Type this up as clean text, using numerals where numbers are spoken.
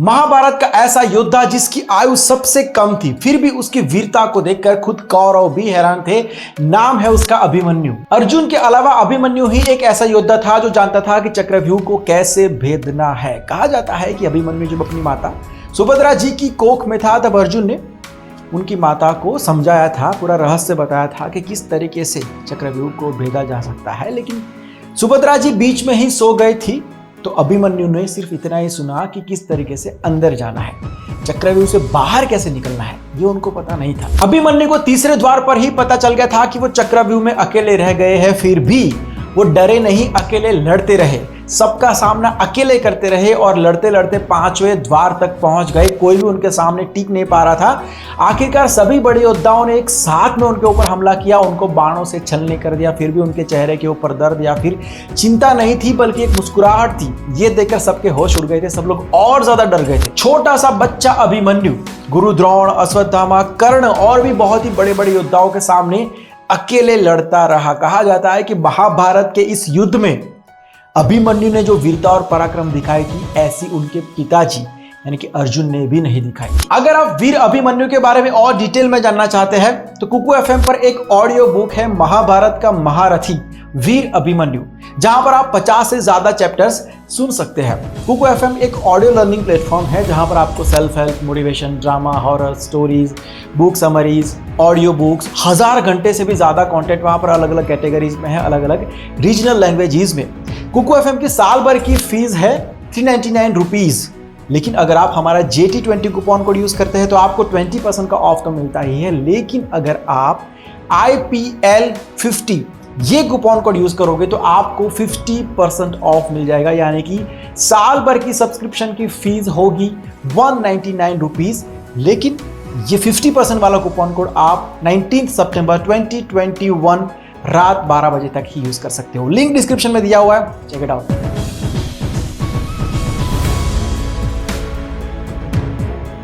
महाभारत का ऐसा योद्धा जिसकी आयु सबसे कम थी, फिर भी उसकी वीरता को देखकर खुद कौरव भी हैरान थे। नाम है उसका अभिमन्यु। अर्जुन के अलावा अभिमन्यु ही एक ऐसा योद्धा था जो जानता था कि चक्रव्यूह को कैसे भेदना है। कहा जाता है कि अभिमन्यु जब अपनी माता सुभद्रा जी की कोख में था, तब अर्जुन ने उनकी माता को समझाया था, पूरा रहस्य बताया था कि किस तरीके से चक्रव्यूह को भेदा जा सकता है। लेकिन सुभद्रा जी बीच में ही सो गई थी, तो अभिमन्यु ने सिर्फ इतना ही सुना कि किस तरीके से अंदर जाना है, चक्रव्यूह से बाहर कैसे निकलना है, ये उनको पता नहीं था। अभिमन्यु को तीसरे द्वार पर ही पता चल गया था कि वो चक्रव्यूह में अकेले रह गए हैं, फिर भी वो डरे नहीं, अकेले लड़ते रहे, सबका सामना अकेले करते रहे और लड़ते लड़ते 5वें द्वार तक पहुंच गए। कोई भी उनके सामने टिक नहीं पा रहा था। आखिरकार सभी बड़े योद्धाओं ने एक साथ में उनके ऊपर हमला किया, उनको बाणों से छलनी कर दिया। फिर भी उनके चेहरे के ऊपर दर्द या फिर चिंता नहीं थी, बल्कि एक मुस्कुराहट थी। ये देखकर सबके होश उड़ गए थे, सब लोग और ज्यादा डर गए थे। छोटा सा बच्चा अभिमन्यु गुरु द्रोण, अश्वत्थामा, कर्ण और भी बहुत ही बड़े बड़े योद्धाओं के सामने अकेले लड़ता रहा। कहा जाता है कि महाभारत के इस युद्ध में अभिमन्यु ने जो वीरता और पराक्रम दिखाई थी, ऐसी उनके पिताजी यानी कि अर्जुन ने भी नहीं दिखाई। अगर आप वीर अभिमन्यु के बारे में और डिटेल में जानना चाहते हैं तो कुकू एफएम पर एक ऑडियो बुक है, महाभारत का महारथी वीर अभिमन्यु, जहां पर आप 50 से ज्यादा चैप्टर्स सुन सकते हैं। कुकू एफएम एक ऑडियो लर्निंग प्लेटफॉर्म है, जहां पर आपको self help, motivation, drama, horror stories, book summaries, audio books, 1000 घंटे से भी ज्यादा कंटेंट वहां पर अलग अलग कैटेगरीज में है, अलग अलग रीजनल लैंग्वेजेस में। कुकू एफएम की साल भर की फीस है 399 रुपीज, लेकिन अगर आप हमारा JT20 कूपन कोड यूज करते हैं तो आपको 20% का ऑफ तो मिलता ही है। लेकिन अगर आप IPL50 ये कूपन कोड यूज करोगे तो आपको 50% ऑफ मिल जाएगा, यानी कि साल भर की सब्सक्रिप्शन की फीस होगी 199 रुपीज, लेकिन ये 50% वाला कूपन कोड आप 19 सितंबर 2021 रात 12 बजे तक ही यूज कर सकते हो। लिंक डिस्क्रिप्शन में दिया हुआ है, चेक इट आउट।